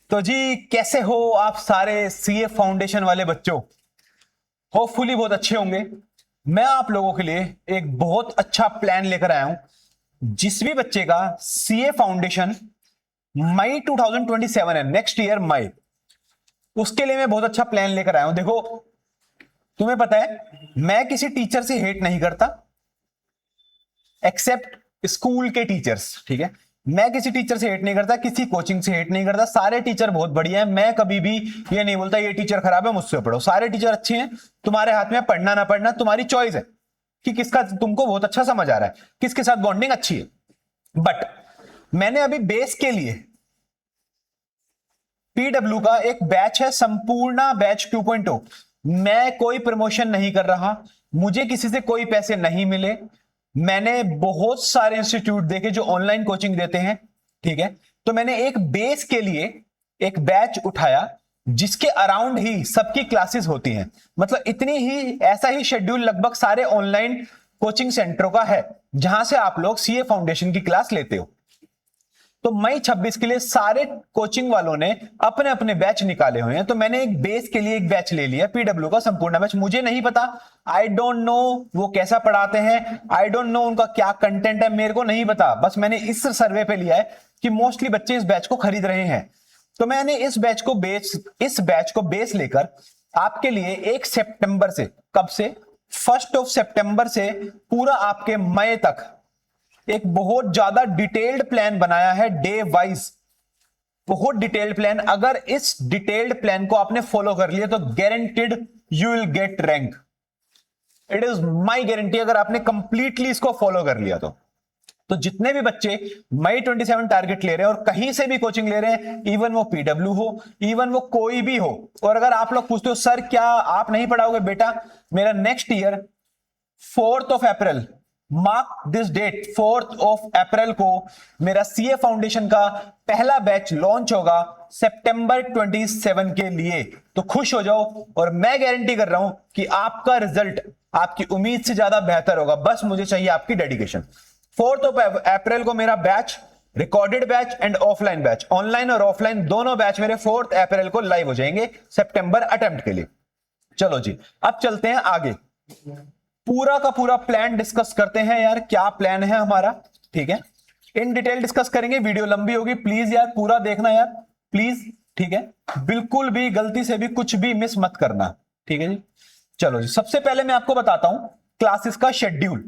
तो जी कैसे हो आप सारे सीए फाउंडेशन वाले बच्चों। होपफुली बहुत अच्छे होंगे। मैं आप लोगों के लिए एक बहुत अच्छा प्लान लेकर आया हूं। जिस भी बच्चे का सीए फाउंडेशन मई 2027 है, नेक्स्ट ईयर मई, उसके लिए मैं बहुत अच्छा प्लान लेकर आया हूं। देखो, तुम्हें पता है मैं किसी टीचर से हेट नहीं करता एक्सेप्ट स्कूल के टीचर्स। ठीक है, मैं किसी टीचर से हेट नहीं करता, किसी कोचिंग से हेट नहीं करता। सारे टीचर बहुत बढ़िया हैं। मैं कभी भी ये नहीं बोलता ये टीचर खराब है मुझसे पढ़ो। सारे टीचर अच्छे हैं। तुम्हारे हाथ में पढ़ना ना पढ़ना तुम्हारी चॉइस है कि किसका तुमको बहुत अच्छा समझ आ रहा है, किसके साथ बॉन्डिंग अच्छी है। बट मैंने अभी बेस के लिए पीडब्ल्यू का एक बैच है, संपूर्ण बैच 2.0। मैं कोई प्रमोशन नहीं कर रहा, मुझे किसी से कोई पैसे नहीं मिले। मैंने बहुत सारे इंस्टीट्यूट देखे जो ऑनलाइन कोचिंग देते हैं। ठीक है, तो मैंने एक बेस के लिए एक बैच उठाया जिसके अराउंड ही सबकी क्लासेस होती हैं। मतलब इतनी ही ऐसा ही शेड्यूल लगभग सारे ऑनलाइन कोचिंग सेंटरों का है जहां से आप लोग सीए फाउंडेशन की क्लास लेते हो। तो मई 26 के लिए सारे कोचिंग वालों ने अपने अपने बैच निकाले हुए हैं। तो मैंने एक बेस के लिए एक बैच ले लिया, पीडब्ल्यू का संपूर्ण बैच। मुझे नहीं पता, आई डोंट नो वो कैसा पढ़ाते हैं, आई डोंट नो उनका क्या कंटेंट है, मेरे को नहीं पता। बस मैंने इस सर्वे पे लिया है कि मोस्टली बच्चे इस बैच को खरीद रहे हैं। तो मैंने इस बैच को बेस लेकर आपके लिए 1 सितंबर से, कब से, 1 सितंबर से पूरा आपके मई तक एक बहुत ज्यादा डिटेल्ड प्लान बनाया है, डे वाइज। बहुत डिटेल्ड प्लान। अगर इस डिटेल्ड प्लान को आपने फॉलो कर लिया तो guaranteed you will get rank. It is my guarantee. अगर आपने कंप्लीटली इसको फॉलो कर लिया तो जितने भी बच्चे मई 27 टारगेट ले रहे हैं और कहीं से भी कोचिंग ले रहे हैं, इवन वो पीडब्ल्यू हो, इवन वो कोई भी हो, और अगर आप लोग पूछते हो सर क्या आप नहीं पढ़ाओगे, बेटा मेरा next year 4 April, mark this date, 4 अप्रैल को मेरा सीए फाउंडेशन का पहला बैच लॉन्च होगा सितंबर 27 के लिए। तो खुश हो जाओ और मैं गारंटी कर रहा हूं कि आपका रिजल्ट आपकी उम्मीद से ज्यादा बेहतर होगा। बस मुझे चाहिए आपकी डेडिकेशन। 4 अप्रैल को मेरा batch, recorded batch and offline batch, online और ऑफलाइन दोनों बैच मेरे 4 अप्रैल को लाइव हो जाएंगे सितंबर अटेम्प्ट के लिए। चलो जी, अब चलते हैं आगे। पूरा का पूरा प्लान डिस्कस करते हैं यार, क्या प्लान है हमारा। ठीक है, इन डिटेल डिस्कस करेंगे, वीडियो लंबी होगी, प्लीज यार पूरा देखना यार, प्लीज। ठीक है, बिल्कुल भी गलती से भी कुछ भी मिस मत करना। ठीक है जी, चलो जी। सबसे पहले मैं आपको बताता हूं क्लासेस का शेड्यूल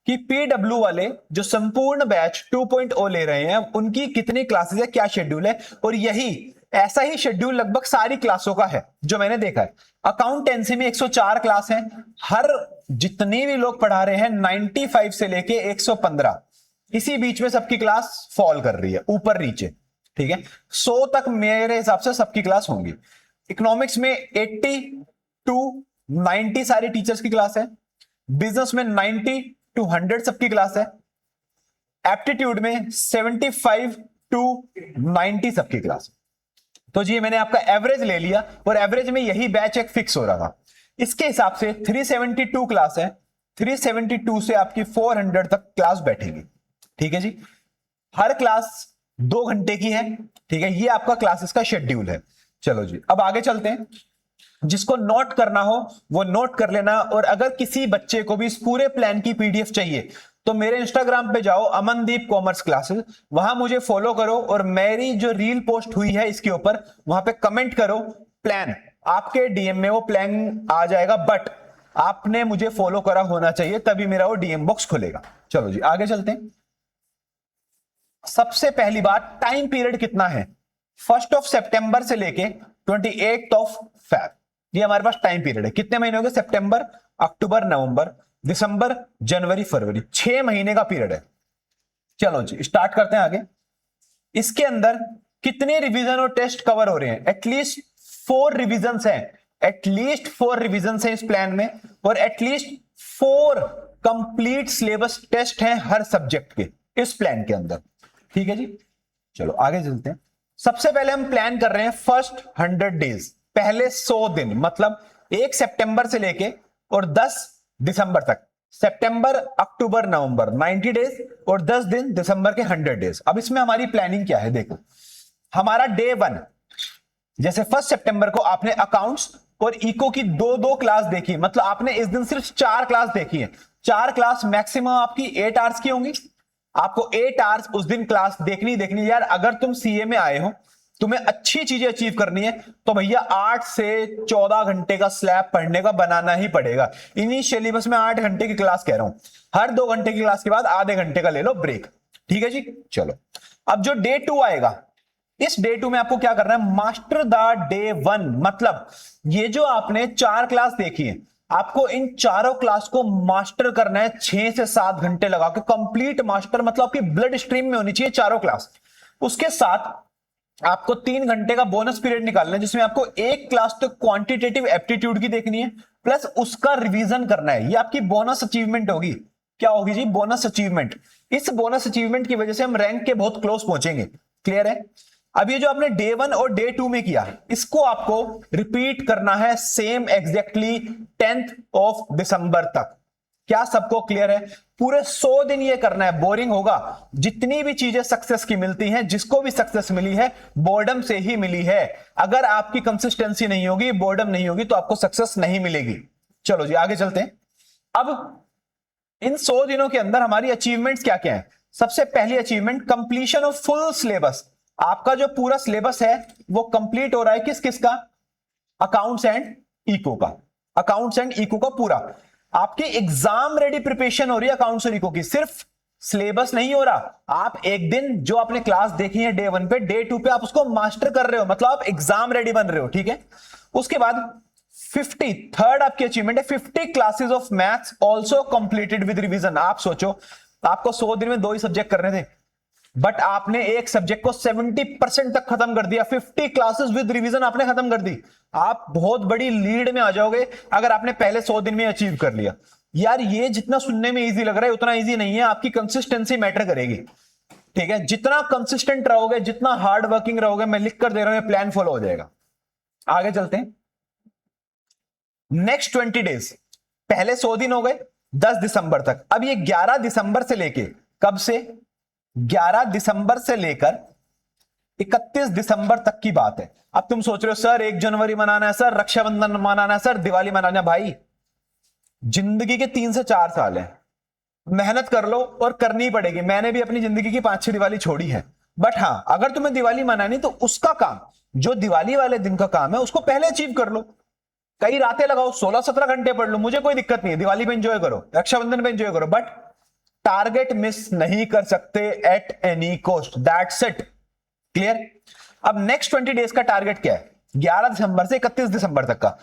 कि पीडब्ल्यू वाले जो संपूर्ण बैच 2.0 ले रहे हैं उनकी कितनी क्लासेस है, क्या शेड्यूल है। और यही ऐसा ही शेड्यूल लगभग सारी क्लासों का है जो मैंने देखा है। अकाउंटेंसी में 104 क्लास है। हर जितने भी लोग पढ़ा रहे हैं 95 से लेके 115, इसी बीच में सबकी क्लास फॉल कर रही है, ऊपर नीचे। ठीक है, 100 तक मेरे हिसाब से सबकी क्लास होंगी। इकोनॉमिक्स में 80 टू 90 सारे टीचर्स की क्लास है। बिजनेस में 90 टू 100 सबकी क्लास है। एप्टीट्यूड में 75 टू 90 सबकी क्लास है। तो जी मैंने आपका एवरेज ले लिया और एवरेज में यही बैच एक फिक्स हो रहा था। इसके हिसाब से 372 क्लास है, 372 से आपकी 400 तक क्लास बैठेगी। ठीक है जी, हर क्लास 2 घंटे की है। ठीक है, ये आपका क्लासेस का शेड्यूल है। चलो जी, अब आगे चलते हैं। जिसको नोट करना हो वो नोट कर लेना। और अगर किसी बच्चे को भी इस पूरे प्लान की पीडीएफ चाहिए तो मेरे इंस्टाग्राम पे जाओ, अमनदीप कॉमर्स क्लासेस, वहां मुझे फॉलो करो और मेरी जो रील पोस्ट हुई है इसके ऊपर वहां पे कमेंट करो प्लान, आपके डीएम में वो प्लान आ जाएगा। बट आपने मुझे फॉलो करा होना चाहिए, तभी मेरा वो डीएम बॉक्स खुलेगा। चलो जी आगे चलते हैं। सबसे पहली बात, टाइम पीरियड कितना है। 1 सितंबर से लेके 28 फैब, ये हमारे पास टाइम पीरियड है। कितने महीने हो गए, सितंबर, अक्टूबर, नवंबर, दिसंबर, जनवरी, फरवरी, 6 महीने का पीरियड है। चलो जी स्टार्ट करते हैं आगे। इसके अंदर कितने रिवीजन और टेस्ट कवर हो रहे हैं, एटलीस्ट 4 रिवीजन हैं। एटलीस्ट 4 रिवीजन हैं इस प्लान में, और एटलीस्ट 4 कंप्लीट सिलेबस टेस्ट हैं हर सब्जेक्ट के इस प्लान के अंदर। ठीक है जी, चलो आगे चलते हैं। सबसे पहले हम प्लान कर रहे हैं फर्स्ट 100 डेज, पहले 100 दिन, मतलब 1 सितंबर से लेके और 10 दिसंबर तक। सितंबर, अक्टूबर, नवंबर 90 डेज और 10 दिन दिसंबर के 100 डेज। अब इसमें हमारी प्लानिंग क्या है, देखो। हमारा डे 1 जैसे 1 सितंबर को आपने अकाउंट्स और इको की दो दो क्लास देखी, मतलब आपने इस दिन सिर्फ 4 क्लास देखी है। 4 क्लास मैक्सिमम आपकी 8 आवर्स की होंगी। आपको 8 आवर्स उस दिन क्लास देखनी यार। अगर तुम सीए में आए हो, तुम्हें अच्छी चीजें अचीव करनी है, तो भैया 8 से 14 घंटे का स्लैब पढ़ने का बनाना ही पड़ेगा। इनिशियली बस मैं 8 घंटे की क्लास कह रहा हूं, हर 2 घंटे की क्लास के बाद आधे घंटे का ले लो ब्रेक। ठीक है जी। चलो अब जो डे 2 आएगा, इस डे 2 में आपको क्या करना है, मास्टर द डे 1। मतलब ये जो आपने 4 क्लास देखी है, आपको इन चारों क्लास को मास्टर करना है 6 से 7 घंटे लगा के। कंप्लीट मास्टर मतलब आपकी ब्लड स्ट्रीम में होनी चाहिए चारों क्लास। उसके साथ आपको 3 घंटे का बोनस पीरियड निकालना है, जिसमें आपको एक क्लास तो क्वांटिटेटिव एप्टीट्यूड की देखनी है, प्लस उसका रिवीजन करना है। ये आपकी बोनस अचीवमेंट होगी। क्या होगी जी? Bonus achievement. इस बोनस अचीवमेंट की वजह से हम रैंक के बहुत क्लोज पहुंचेंगे। क्लियर है? अब ये जो आपने डे 1 और डे 2 में किया, इसको आपको रिपीट करना है same exactly 10th of December तक। क्या सबको क्लियर है? पूरे 100 दिन ये करना है। बोरिंग होगा। जितनी भी चीजें सक्सेस की मिलती हैं, जिसको भी सक्सेस मिली है बोर्डम से ही मिली है। अगर आपकी कंसिस्टेंसी नहीं होगी, बोर्डम नहीं होगी, तो आपको सक्सेस नहीं मिलेगी। चलो जी आगे चलते हैं। अब इन 100 दिनों के अंदर हमारी अचीवमेंट्स क्या क्या है? सबसे पहली achievement, completion of full syllabus. आपका जो पूरा सिलेबस है वो कंप्लीट हो रहा है। किस किस का? अकाउंट्स एंड इको का। अकाउंट्स एंड इको का पूरा आपकी एग्जाम रेडी प्रिपरेशन हो रही है। अकाउंट्स और इको की सिर्फ सिलेबस नहीं हो रहा, आप एक दिन जो आपने क्लास देखी है डे 1 पे, डे 2 पे आप उसको मास्टर कर रहे हो, मतलब आप एग्जाम रेडी बन रहे हो। ठीक है। उसके बाद 50 थर्ड आपकी अचीवमेंट है, 50 classes of maths also completed with revision. आप सोचो, आपको 100 दिन में 2 ही सब्जेक्ट करने थे, बट आपने एक सब्जेक्ट को 70% तक खत्म कर दिया। 50 क्लासेस विद रिवीजन आपने खत्म कर दी। आप बहुत बड़ी लीड में आ जाओगे अगर आपने पहले 100 दिन में अचीव कर लिया। यार ये जितना सुनने में इजी लग रहा है उतना इजी नहीं है। आपकी कंसिस्टेंसी मैटर करेगी। ठीक है। जितना कंसिस्टेंट रहोगे, जितना हार्ड वर्किंग रहोगे, मैं लिख कर दे रहा हूं, प्लान फॉलो हो जाएगा। आगे चलते हैं। नेक्स्ट 20 डेज, पहले 100 दिन हो गए 10 दिसंबर तक। अब ये 11 दिसंबर से लेके, कब से? 11 दिसंबर से लेकर 31 दिसंबर तक की बात है। अब तुम सोच रहे हो सर 1 जनवरी मनाना है, सर रक्षाबंधन मनाना है, सर दिवाली मनाना है। भाई जिंदगी के 3 से 4 साल है, मेहनत कर लो और करनी पड़ेगी। मैंने भी अपनी जिंदगी की 5-6 दिवाली छोड़ी है। बट हां, अगर तुम्हें दिवाली मनानी तो उसका काम, जो दिवाली वाले दिन का काम है, उसको पहले अचीव कर लो। कई रातें लगाओ, 16-17 घंटे पढ़ लो, मुझे कोई दिक्कत नहीं है। दिवाली पे एंजॉय करो, रक्षाबंधन पे एंजॉय करो, बट टारगेट मिस नहीं कर सकते at any cost. That's it. Clear? अब नेक्स्ट 20 डेज का टारगेट क्या है? 11 दिसंबर से 31 दिसंबर तक का।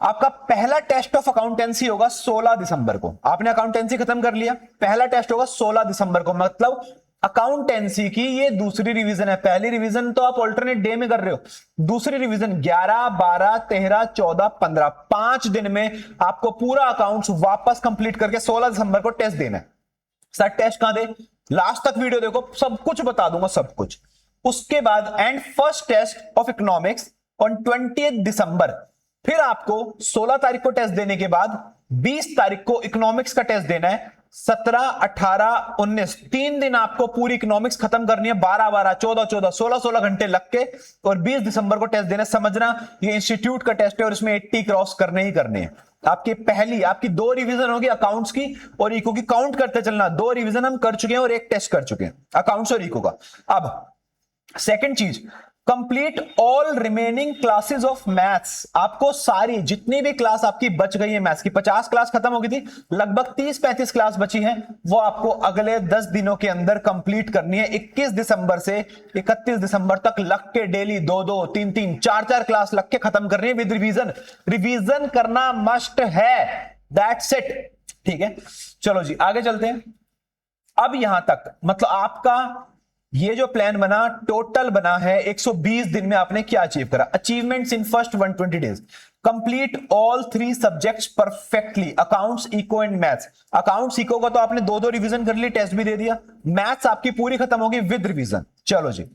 आपका पहला टेस्ट ऑफ अकाउंटेंसी होगा 16 दिसंबर को। आपने अकाउंटेंसी खत्म कर लिया, पहला टेस्ट होगा 16 दिसंबर को। मतलब अकाउंटेंसी की ये दूसरी रिवीजन है। पहली रिवीजन तो आप ऑल्टरनेट डे में कर रहे हो, दूसरी रिवीजन 11, 12, 13, 14, 15, 5 दिन में आपको पूरा अकाउंट्स वापस कंप्लीट करके 16 दिसंबर को टेस्ट देना है। सर टेस्ट कहां दे? लास्ट तक वीडियो देखो, सब कुछ बता दूंगा, सब कुछ। उसके बाद and first test of economics on 20 December. फिर आपको 16 तारीख को टेस्ट देने के बाद 20 तारीख को इकोनॉमिक्स का टेस्ट देना है। 17, 18, 19 3 दिन आपको पूरी इकोनॉमिक्स खत्म करनी है। 12, 12, 14, 14, 16, 16 घंटे लग के, और 20 दिसंबर को टेस्ट देना है। समझना ये इंस्टीट्यूट का टेस्ट है और इसमें 80 क्रॉस करने ही करने हैं। आपकी 2 रिवीजन होगी अकाउंट्स की और इको की। काउंट करते चलना, 2 रिवीजन हम कर चुके हैं और 1 टेस्ट कर चुके हैं अकाउंट्स और इको का। अब सेकंड चीज, complete all remaining classes of maths. आपको सारी जितनी भी क्लास आपकी बच गई है मैथ्स की, 50 क्लास खत्म हो गई थी, लगभग 30-35 क्लास बची हैं, वो आपको अगले 10 दिनों के अंदर कंप्लीट करनी है। 21 दिसंबर से 31 दिसंबर तक लग के डेली 2-2, 3-3, 4-4 क्लास लग के खत्म करनी है विद रिवीजन। रिवीजन करना मस्ट है। That's it. ठीक है। चलो जी आगे चलते हैं। अब यहां तक मतलब आपका ये जो प्लान बना, टोटल बना है 120 दिन में आपने क्या अचीव करा? Achievements in first 120 days, complete all 3 subjects perfectly, accounts, eco and maths. Accounts, eco का तो आपने 2-2 रिवीजन कर ली, टेस्ट भी दे दिया। मैथ्स आपकी पूरी खत्म होगी विद रिवीजन। चलो जी।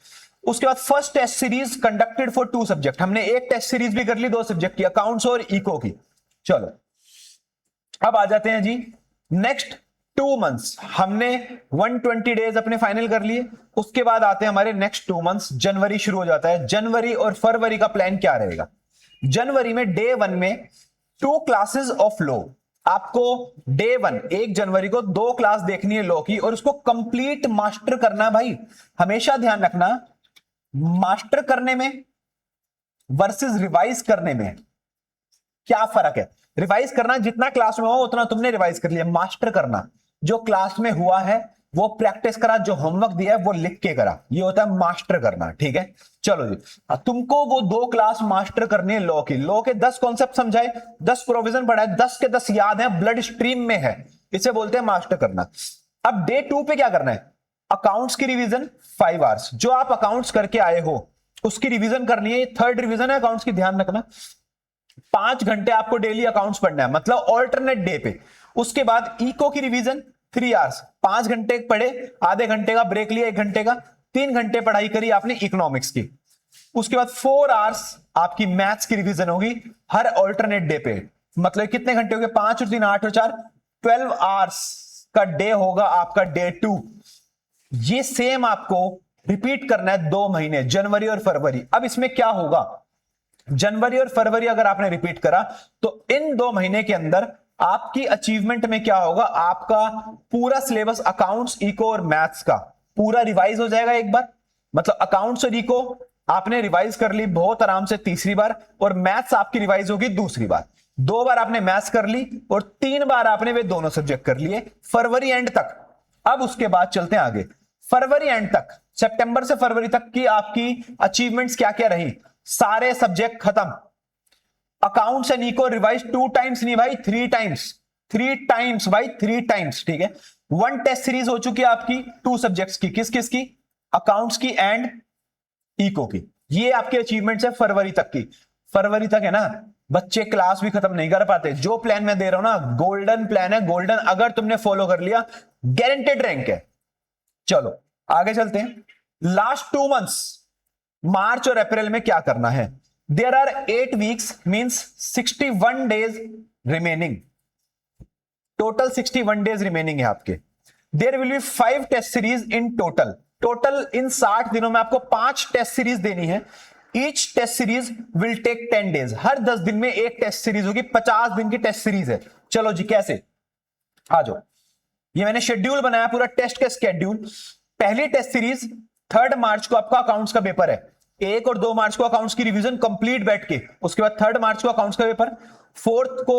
उसके बाद first test series conducted for 2 subject. हमने एक टेस्ट सीरीज भी कर ली 2 सब्जेक्ट की, अकाउंट्स और इको की। चलो अब आ जाते हैं जी नेक्स्ट 2 मंथ्स हमने 120 डेज अपने फाइनल कर लिए। उसके बाद आते हैं हमारे नेक्स्ट 2 मंथ्स, जनवरी शुरू हो जाता है। जनवरी और फरवरी का प्लान क्या रहेगा? जनवरी में डे 1 में 2 क्लासेस ऑफ लॉ। आपको डे 1 1 जनवरी को 2 क्लास देखनी है लॉ की, और उसको कंप्लीट मास्टर करना है भाई। हमेशा ध्यान रखना, मास्टर करने में वर्सेस रिवाइज करने में क्या फर्क है। रिवाइज करना जितना क्लास में हो उतना तुमने रिवाइज कर लिया। मास्टर करना जो क्लास में हुआ है वो प्रैक्टिस करा, जो होमवर्क दिया है वो लिख के करा, ये होता है मास्टर करना। ठीक है, चलो जी, तुमको वो 2 क्लास मास्टर करनी है लॉ की। लॉ के 10 कॉन्सेप्ट समझाए, 10 प्रोविजन पढ़ा है, 10 के 10 याद है, ब्लड स्ट्रीम में है, इसे बोलते हैं मास्टर करना। अब डे 2 पे क्या करना है? अकाउंट्स की रिवीजन 5 आवर्स। जो आप अकाउंट्स करके आए हो उसकी रिवीजन करनी है। 3rd रिवीजन है अकाउंट्स की, ध्यान रखना। 5 घंटे आपको डेली अकाउंट्स पढ़ना है, मतलब ऑल्टरनेट डे पे। उसके बाद इको की रिवीजन 3 आवर्स, 5 घंटे पढ़े, आधे घंटे का ब्रेक लिया, 1 घंटे का, 3 घंटे पढ़ाई करी आपने इकोनॉमिक्स की। उसके बाद 4 आवर्स आपकी मैथ्स की रिवीजन होगी हर ऑल्टरनेट डे पे। मतलब कितने घंटे हो गए? 5 और 3 8 और 4 12 आवर्स का डे होगा आपका डे 2। ये सेम आपको रिपीट करना है 2 महीने, जनवरी और फरवरी। अब इसमें क्या होगा? जनवरी और फरवरी अगर आपने रिपीट करा तो इन 2 महीने के अंदर आपकी अचीवमेंट में क्या होगा? आपका पूरा सिलेबस अकाउंट्स, इको और मैथ्स का पूरा रिवाइज हो जाएगा एक बार। मतलब अकाउंट्स और इको आपने रिवाइज कर ली बहुत आराम से 3री बार, और मैथ्स आपकी रिवाइज होगी 2री बार। 2 बार आपने मैथ्स कर ली और 3 बार आपने वे दोनों सब्जेक्ट कर लिए फरवरी एंड तक। अब उसके बाद चलते हैं आगे। फरवरी एंड तक, सितंबर से फरवरी तक की आपकी अचीवमेंट्स क्या क्या रही? सारे सब्जेक्ट खत्म। Accounts and eco revise 2 times नहीं भाई, 3 टाइम्स। 3 टाइम्स भाई, 3 टाइम्स। ठीक है, 1 टेस्ट सीरीज हो चुकी है आपकी 2 सब्जेक्ट्स की। किस किस की? अकाउंट्स की एंड इको की। ये आपके अचीवमेंट्स है फरवरी तक की। फरवरी तक है ना, बच्चे क्लास भी खत्म नहीं कर पाते। जो प्लान मैं दे रहा हूं ना, गोल्डन प्लान है, गोल्डन। अगर तुमने फॉलो कर लिया गारंटेड रैंक है। चलो आगे चलते हैं। लास्ट 2 मंथ्स मार्च और अप्रैल में क्या करना है? There are 8 weeks means 61 days remaining. Total 61 days remaining है आपके। There will be 5 test series in total. Total इन 60 दिनों में आपको 5 टेस्ट सीरीज देनी है। Each test series will take 10 days. हर 10 दिन में एक टेस्ट सीरीज होगी। 50 दिन की टेस्ट सीरीज है। चलो जी, कैसे? आ जाओ, ये मैंने शेड्यूल बनाया पूरा टेस्ट का स्केड्यूल। पहली टेस्ट सीरीज 3rd मार्च को आपका अकाउंट्स का पेपर है। 1 और 2 मार्च को अकाउंट्स की रिवीजन कंप्लीट बैठ के। उसके बाद 3rd मार्च को अकाउंट्स का पेपर। 4th को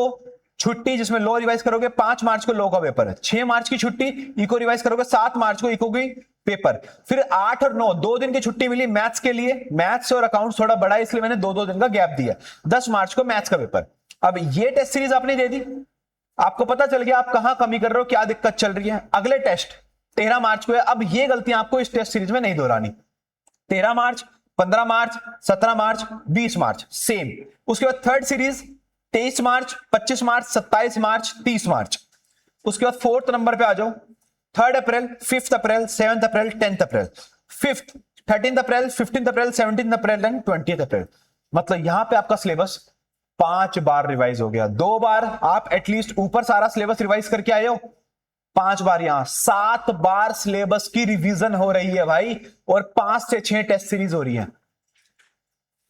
छुट्टी जिसमें लॉ रिवाइज करोगे। 5 मार्च को लॉ का पेपर है। 6 मार्च की छुट्टी, इको रिवाइज करोगे। 7 मार्च को इको की पेपर। फिर 8 और 9 2 दिन की छुट्टी मिली मैथ्स के लिए। मैथ्स और अकाउंट्स थोड़ा बड़ा है इसलिए मैंने 2-2 दिन का गैप दिया। 10 मार्च को मैथ्स का पेपर। अब ये टेस्ट सीरीज आपने दे दी, आपको पता चल गया आप कहां कमी कर रहे हो, क्या दिक्कत चल रही है। अगले टेस्ट 13 मार्च को है। अब ये गलतियां आपको इस टेस्ट सीरीज में नहीं दोहरानी। 13 मार्च, 15 मार्च, 17 मार्च, 20 मार्च सेम। उसके बाद 3rd सीरीज 23 मार्च, 25 मार्च, 27 मार्च, 30 मार्च। उसके बाद 4th नंबर पे आ जाओ। 3rd April, 5th April, 7th April, 10th April, 5th, 13th April, 15th April, 17th April and 20th अप्रैल। मतलब यहां पे आपका सिलेबस 5 बार रिवाइज हो गया। 2 बार आप एटलीस्ट ऊपर सारा सिलेबस रिवाइज करके आए हो, 5 बार यहां 7 बार सिलेबस की रिवीजन हो रही है भाई। और 5 से 6 टेस्ट सीरीज हो रही है।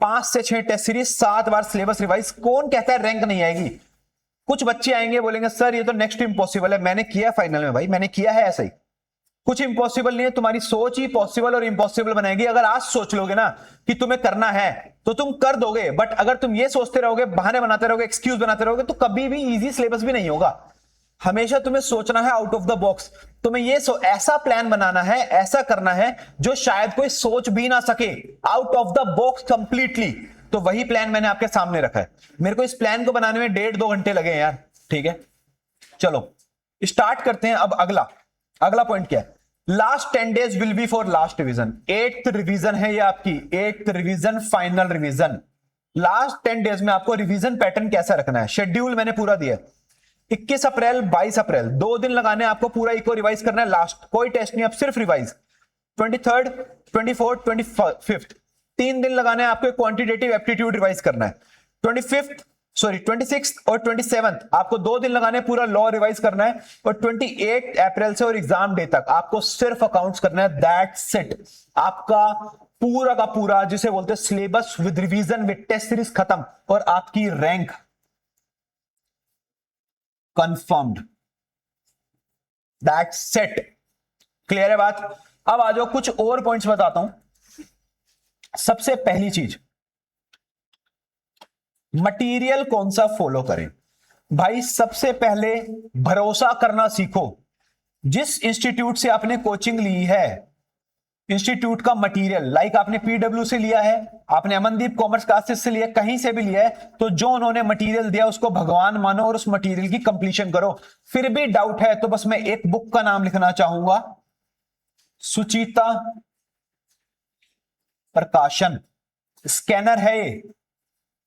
5 से 6 टेस्ट सीरीज, 7 बार सिलेबस रिवाइज। कौन कहता है रैंक नहीं आएगी? कुछ बच्चे आएंगे बोलेंगे सर ये तो नेक्स्ट इम्पॉसिबल है। मैंने किया फाइनल में भाई, मैंने किया है ऐसा ही। कुछ इंपॉसिबल नहीं है, तुम्हारी सोच ही पॉसिबल और इम्पॉसिबल बनाएगी। अगर आज सोच लोगे ना कि तुम्हें करना है तो तुम कर दोगे, बट अगर तुम ये सोचते रहोगे, बहाने बनाते रहोगे, एक्सक्यूज बनाते रहोगे, तो कभी भी इजी सिलेबस भी नहीं होगा। हमेशा तुम्हें सोचना है आउट ऑफ द बॉक्स। तुम्हें ये ऐसा प्लान बनाना है, ऐसा करना है जो शायद कोई सोच भी ना सके, out of the box completely. तो वही प्लान मैंने आपके सामने रखा है। मेरे को इस प्लान को बनाने में 1.5-2 घंटे लगे यार। ठीक है, चलो स्टार्ट करते हैं। अब अगला पॉइंट क्या है? Last 10 days will be for last revision. 8th revision है ये आपकी, 8th revision, final revision. Last 10 days में आपको रिवीजन पैटर्न कैसा रखना है, शेड्यूल मैंने पूरा दिया। 21 अप्रैल, 22 अप्रैल 2 दिन लगाने, आपको पूरा इको रिवाइज करना है। लास्ट कोई टेस्ट नहीं, आप सिर्फ रिवाइज। 23rd, 24th, 25th 3 दिन लगाने हैं आपको क्वांटिटेटिव एप्टीट्यूड रिवाइज करना है। 25th सॉरी 26 और 27 आपको 2 दिन लगाने, पूरा लॉ रिवाइज करना है, और 28 अप्रैल से और एग्जाम डे तक आपको सिर्फ अकाउंट्स करना है, दैट्स इट। आपका पूरा का पूरा जिसे बोलते हैं syllabus with revision with test series खत्म, और आपकी rank confirmed, that's it. Clear है बात? अब आ जाओ, कुछ और पॉइंट्स बताता हूं। सबसे पहली चीज, मटेरियल कौन सा फॉलो करें। भाई सबसे पहले भरोसा करना सीखो। जिस इंस्टीट्यूट से आपने कोचिंग ली है, इंस्टीट्यूट का मटेरियल, लाइक आपने पीडब्ल्यू से लिया है, आपने अमनदीप कॉमर्स क्लासेस से लिया, कहीं से भी लिया है, तो जो उन्होंने मटेरियल दिया उसको भगवान मानो और उस मटेरियल की कंप्लीशन करो। फिर भी डाउट है तो बस मैं एक बुक का नाम लिखना चाहूंगा, सुचिता प्रकाशन, स्कैनर है ये,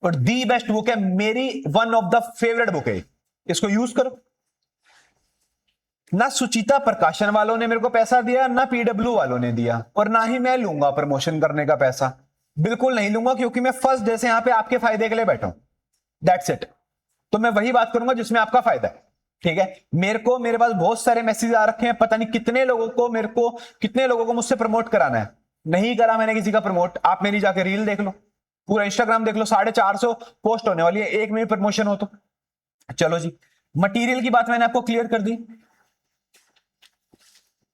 और दी बेस्ट बुक है, मेरी one of the favourite book है, इसको यूज करो। ना सुचिता प्रकाशन वालों ने मेरे को पैसा दिया, ना पीडब्ल्यू वालों ने दिया, और ना ही मैं लूंगा प्रमोशन करने का पैसा, बिल्कुल नहीं लूंगा, क्योंकि मैं फर्स्ट डे से यहां पे आपके फायदे के लिए बैठा हूं, दैट्स इट। तो मैं वही बात करूंगा जिसमें आपका फायदा है, ठीक है। मेरे पास बहुत सारे मैसेज आ रखे हैं, पता नहीं कितने लोगों को मुझसे प्रमोट कराना है। नहीं करा मैंने किसी का प्रमोट, आप मेरी जाके रील देख लो, पूरा इंस्टाग्राम देख लो, 450 पोस्ट होने वाली है, एक में भी प्रमोशन हो तो। चलो जी, मटेरियल की बात मैंने आपको क्लियर कर दी।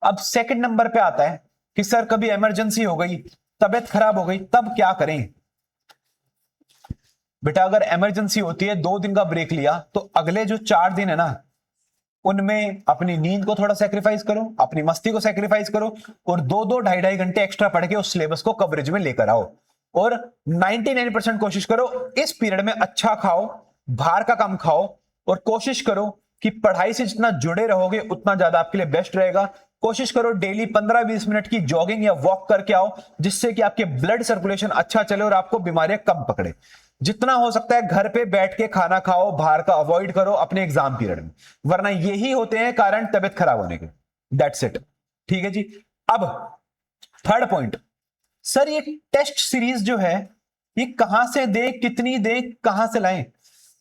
अब सेकंड नंबर पे आता है कि सर कभी इमरजेंसी हो गई, तबीयत खराब हो गई, तब क्या करें। बेटा अगर इमरजेंसी होती है, 2 दिन का ब्रेक लिया, तो अगले जो 4 दिन है ना, उनमें अपनी नींद को थोड़ा सेक्रीफाइस करो, अपनी मस्ती को सेक्रीफाइस करो, और 2-2 ढाई-ढाई घंटे एक्स्ट्रा पढ़ के उस सिलेबस को कवरेज में लेकर आओ, और 99% कोशिश करो इस पीरियड में अच्छा खाओ, बाहर का कम खाओ, और कोशिश करो कि पढ़ाई से जितना जुड़े रहोगे उतना ज्यादा आपके लिए बेस्ट रहेगा। कोशिश करो डेली 15-20 मिनट की जॉगिंग या वॉक करके आओ, जिससे कि आपके ब्लड सर्कुलेशन अच्छा चले और आपको बीमारियां कम पकड़े। जितना हो सकता है घर पे बैठ के खाना खाओ, बाहर का अवॉइड करो अपने एग्जाम पीरियड में, वरना यही होते हैं कारण तबियत खराब होने के। दैट्स इट, ठीक है जी। अब थर्ड पॉइंट, सर ये टेस्ट सीरीज जो है ये कहां से दे, कितनी दे, कहां से लाएं।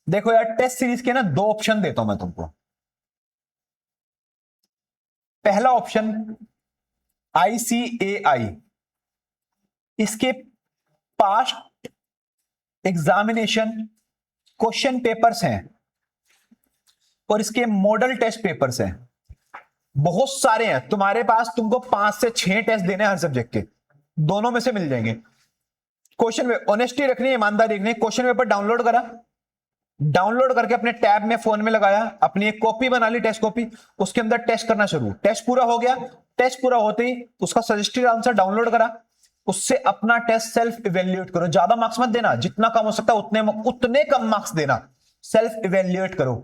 देखो यार, टेस्ट सीरीज के ना 2 ऑप्शन देता हूं मैं तुमको। पहला ऑप्शन ICAI, इसके पास्ट एग्जामिनेशन क्वेश्चन पेपर्स हैं और इसके मॉडल टेस्ट पेपर्स हैं, बहुत सारे हैं तुम्हारे पास। तुमको 5 से 6 टेस्ट देने हर सब्जेक्ट के, दोनों में से मिल जाएंगे। क्वेश्चन में ऑनेस्टी रखनी है, ईमानदारी रखनी है। क्वेश्चन पेपर डाउनलोड करा, डाउनलोड करके अपने टैब में फोन में लगाया, अपनी एक कॉपी बना ली, टेस्ट कॉपी, उसके अंदर टेस्ट करना शुरू। टेस्ट पूरा हो गया, टेस्ट पूरा होते ही उसका सजेस्टेड आंसर डाउनलोड करा, उससे अपना टेस्ट सेल्फ इवेल्युएट करो। ज्यादा मार्क्स मत देना, जितना कम हो सकता है उतने कम मार्क्स देना। सेल्फ इवेल्युएट करो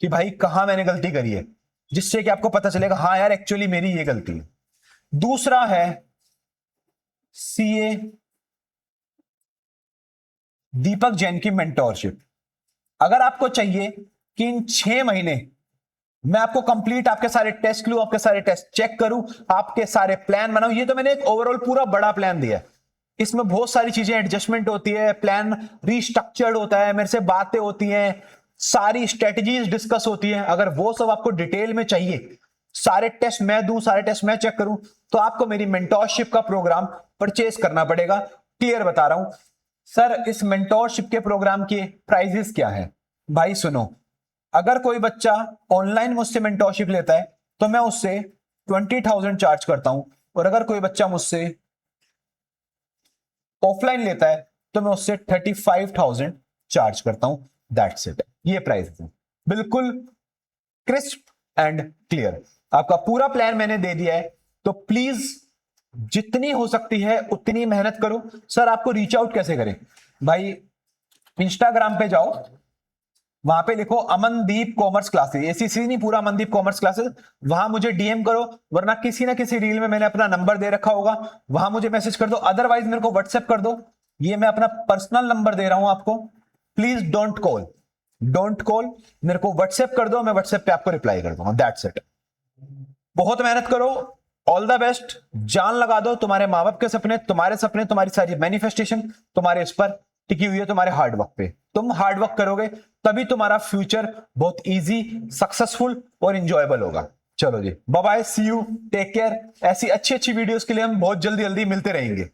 कि भाई कहां मैंने गलती करी है, जिससे कि आपको पता चलेगा हाँ यार एक्चुअली मेरी ये गलती है। दूसरा है CA दीपक जैन की मेंटोरशिप। अगर आपको चाहिए कि इन 6 महीने मैं आपको कंप्लीट आपके सारे टेस्ट लूं, आपके सारे टेस्ट चेक करूं, आपके सारे प्लान बनाऊं, ये तो मैंने एक ओवरऑल पूरा बड़ा प्लान दिया है। इसमें बहुत सारी चीजें एडजस्टमेंट होती है, प्लान रीस्ट्रक्चर्ड होता है, मेरे से बातें होती हैं, सारी स्ट्रेटजीज डिस्कस होती है। अगर वो सब आपको डिटेल में चाहिए, सारे टेस्ट मैं दूं, सारे टेस्ट मैं चेक करूं, तो आपको मेरी मेंटोरशिप का प्रोग्राम परचेज करना पड़ेगा। क्लियर बता रहा हूं। सर इस मेंटोरशिप के प्रोग्राम के प्राइजेस क्या है? भाई सुनो, अगर कोई बच्चा ऑनलाइन मुझसे मेंटोरशिप लेता है तो मैं उससे 20,000 चार्ज करता हूं, और अगर कोई बच्चा मुझसे ऑफलाइन लेता है तो मैं उससे 35,000 चार्ज करता हूं। दैट्स इट, ये प्राइस है, बिल्कुल क्रिस्प एंड क्लियर। आपका पूरा प्लान मैंने दे दिया है, तो प्लीज जितनी हो सकती है उतनी मेहनत करो। सर आपको रीच आउट कैसे करें? भाई इंस्टाग्राम पे जाओ, वहां पे लिखो अमनदीप कॉमर्स क्लासेस, ACC नहीं, पूरा अमनदीप कॉमर्स क्लासेस, वहां मुझे DM करो, वरना किसी ना किसी रील में मैंने अपना नंबर दे रखा होगा, वहां मुझे मैसेज कर दो। अदरवाइज मेरे को व्हाट्सएप कर दो, ये मैं अपना पर्सनल नंबर दे रहा हूं आपको। प्लीज डोंट कॉल, मेरे को व्हाट्सएप कर दो, मैं व्हाट्सएप पे आपको रिप्लाई कर दूंगा। That's it. बहुत मेहनत करो, ऑल द बेस्ट, जान लगा दो। तुम्हारे माँ बाप के सपने, तुम्हारे सपने, तुम्हारी सारी मैनिफेस्टेशन तुम्हारे इस पर टिकी हुई है, तुम्हारे हार्ड वर्क पे। तुम हार्ड वर्क करोगे तभी तुम्हारा फ्यूचर बहुत इजी, सक्सेसफुल और इंजॉयबल होगा। चलो जी, bye bye, see you, take care. ऐसी अच्छी अच्छी वीडियोस के लिए हम बहुत जल्दी जल्दी मिलते रहेंगे।